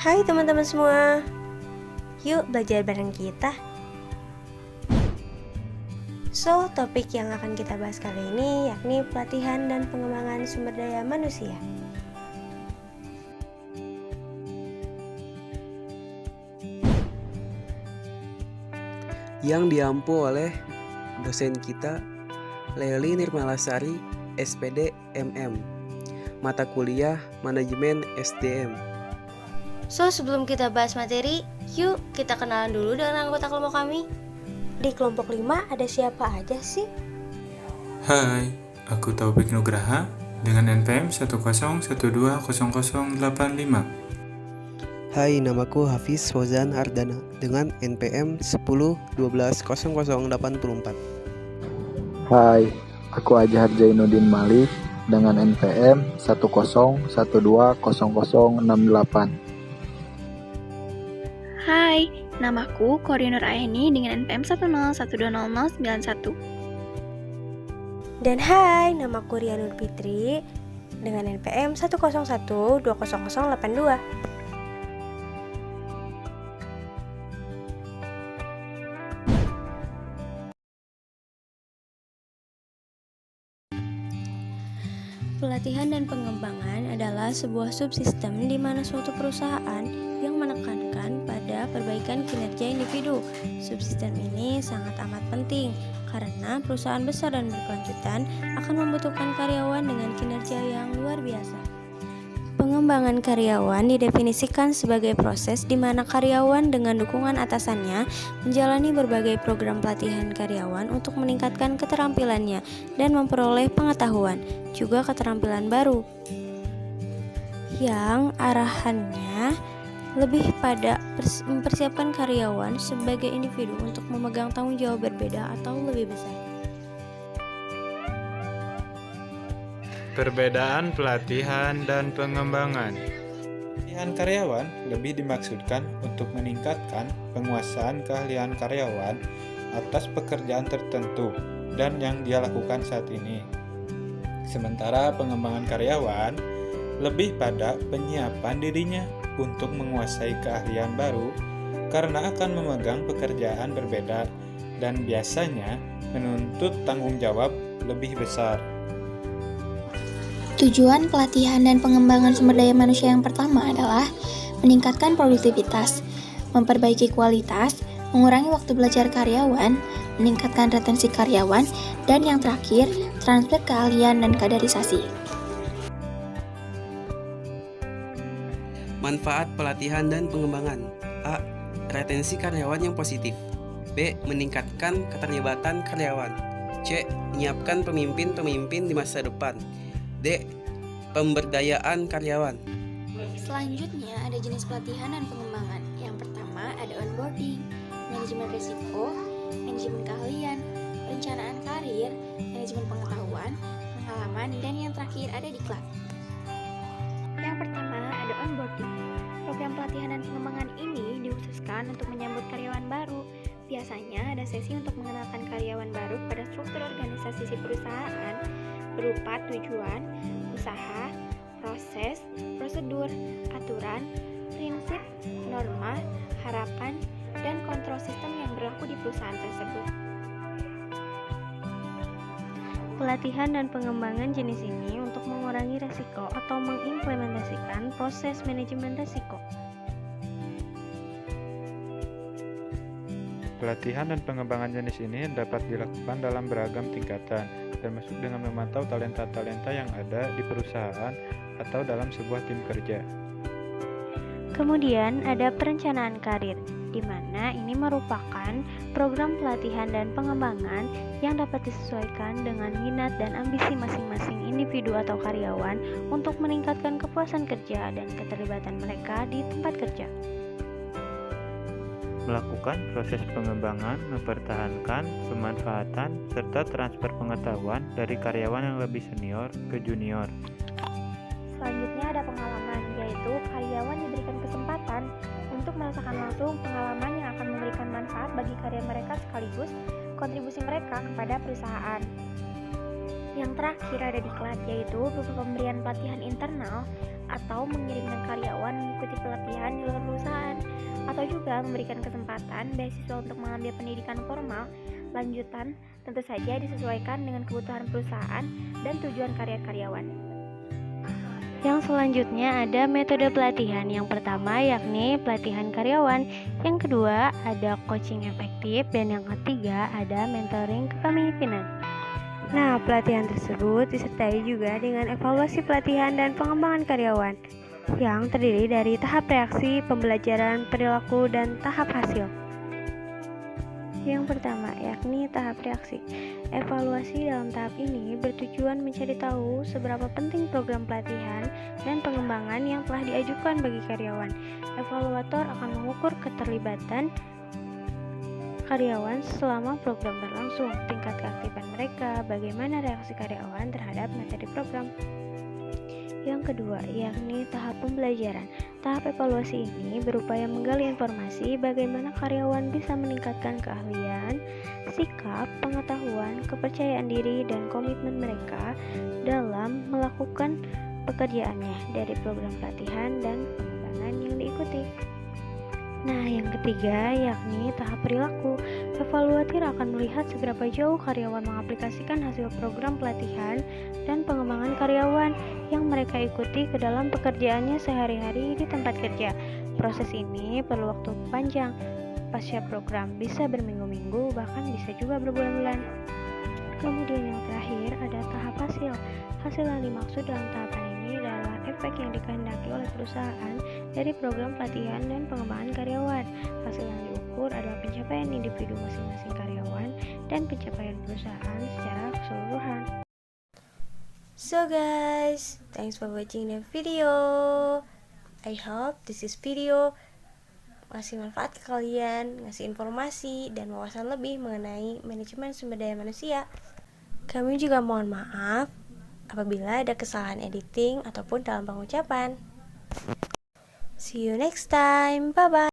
Hai teman-teman semua, yuk belajar bareng kita. Topik yang akan kita bahas kali ini yakni pelatihan dan pengembangan sumber daya manusia. Yang diampu oleh dosen kita, Leili Nirmalasari, SPD MM, mata kuliah Manajemen SDM. Sebelum kita bahas materi, yuk kita kenalan dulu dengan anggota kelompok kami. Di kelompok 5 ada siapa aja sih? Hai, aku Taufik Nugraha dengan NPM 101200085. Hai, namaku Hafiz Fauzan Ardana dengan NPM 10120084. Hai, aku Ajhar Zainuddin Malik dengan NPM 101200068. Hai, namaku Korinur Aeni dengan NPM 101200091. Dan hai, namaku Rianur Fitri dengan NPM 101200082. Pelatihan dan pengembangan adalah sebuah subsistem di mana suatu perusahaan yang menekankan pada perbaikan kinerja individu. Subsistem ini sangat amat penting karena perusahaan besar dan berkelanjutan akan membutuhkan karyawan dengan kinerja yang luar biasa. Pengembangan karyawan didefinisikan sebagai proses di mana karyawan dengan dukungan atasannya menjalani berbagai program pelatihan karyawan untuk meningkatkan keterampilannya dan memperoleh pengetahuan, juga keterampilan baru, yang arahannya lebih pada mempersiapkan karyawan sebagai individu untuk memegang tanggung jawab berbeda atau lebih besar. Perbedaan pelatihan dan pengembangan. Pelatihan karyawan lebih dimaksudkan untuk meningkatkan penguasaan keahlian karyawan atas pekerjaan tertentu dan yang dia lakukan saat ini. Sementara pengembangan karyawan lebih pada penyiapan dirinya untuk menguasai keahlian baru karena akan memegang pekerjaan berbeda dan biasanya menuntut tanggung jawab lebih besar. Tujuan pelatihan dan pengembangan sumber daya manusia yang pertama adalah meningkatkan produktivitas, memperbaiki kualitas, mengurangi waktu belajar karyawan, meningkatkan retensi karyawan, dan yang terakhir, transfer keahlian dan kaderisasi. Manfaat pelatihan dan pengembangan. A. Retensi karyawan yang positif. B. Meningkatkan keterlibatan karyawan. C. Menyiapkan pemimpin-pemimpin di masa depan. D. Pemberdayaan karyawan. Selanjutnya ada jenis pelatihan dan pengembangan. Yang pertama ada onboarding, manajemen risiko, manajemen keahlian, perencanaan karir, manajemen pengetahuan, pengalaman, dan yang terakhir ada diklat. Yang pertama ada onboarding. Program pelatihan dan pengembangan ini dikhususkan untuk menyambut karyawan baru. Biasanya ada sesi untuk mengenalkan karyawan baru pada struktur organisasi si perusahaan berupa tujuan, usaha, proses, prosedur, aturan, prinsip, norma, harapan, dan kontrol sistem yang berlaku di perusahaan tersebut. Pelatihan dan pengembangan jenis ini untuk mengurangi resiko atau mengimplementasikan proses manajemen resiko. Pelatihan dan pengembangan jenis ini dapat dilakukan dalam beragam tingkatan, termasuk dengan memantau talenta-talenta yang ada di perusahaan atau dalam sebuah tim kerja. Kemudian ada perencanaan karir, di mana ini merupakan program pelatihan dan pengembangan yang dapat disesuaikan dengan minat dan ambisi masing-masing individu atau karyawan untuk meningkatkan kepuasan kerja dan keterlibatan mereka di tempat kerja. Melakukan proses pengembangan, mempertahankan, pemanfaatan, serta transfer pengetahuan dari karyawan yang lebih senior ke junior. Selanjutnya ada pengalaman, yaitu karyawan diberikan kesempatan untuk merasakan langsung pengalaman yang akan memberikan manfaat bagi karya mereka sekaligus kontribusi mereka kepada perusahaan. Yang terakhir ada diklat, yaitu berupa pemberian pelatihan internal atau mengirimkan karyawan mengikuti pelatihan di luar perusahaan, atau juga memberikan kesempatan beasiswa untuk mengambil pendidikan formal lanjutan, tentu saja disesuaikan dengan kebutuhan perusahaan dan tujuan karir karyawan. Yang selanjutnya ada metode pelatihan. Yang pertama yakni pelatihan karyawan, yang kedua ada coaching efektif, dan yang ketiga ada mentoring kepemimpinan. Nah, pelatihan tersebut disertai juga dengan evaluasi pelatihan dan pengembangan karyawan yang terdiri dari tahap reaksi, pembelajaran, perilaku, dan tahap hasil. Yang pertama yakni tahap reaksi. Evaluasi dalam tahap ini bertujuan mencari tahu seberapa penting program pelatihan dan pengembangan yang telah diajukan bagi karyawan. Evaluator akan mengukur keterlibatan karyawan selama program berlangsung, tingkat keaktifan mereka, bagaimana reaksi karyawan terhadap materi program. Yang kedua, yakni tahap pembelajaran. Tahap evaluasi ini berupaya menggali informasi bagaimana karyawan bisa meningkatkan keahlian, sikap, pengetahuan, kepercayaan diri, dan komitmen mereka dalam melakukan pekerjaannya dari program pelatihan dan pengembangan yang diikuti. Nah, yang ketiga yakni tahap perilaku. Evaluator akan melihat seberapa jauh karyawan mengaplikasikan hasil program pelatihan dan pengembangan karyawan yang mereka ikuti ke dalam pekerjaannya sehari-hari di tempat kerja. Proses ini perlu waktu panjang. Pasca program bisa berminggu-minggu, bahkan bisa juga berbulan-bulan. Kemudian yang terakhir ada tahap hasil. Hasil yang dimaksud dalam tahapan ini adalah efek yang dikehendaki oleh perusahaan dari program pelatihan dan pengembangan karyawan. Hasil yang diukur adalah pencapaian individu masing-masing karyawan dan pencapaian perusahaan secara keseluruhan. So guys, thanks for watching the video. I hope this video ngasih manfaat ke kalian, ngasih informasi dan wawasan lebih mengenai manajemen sumber daya manusia. Kami juga mohon maaf apabila ada kesalahan editing ataupun dalam pengucapan. See you next time. Bye bye.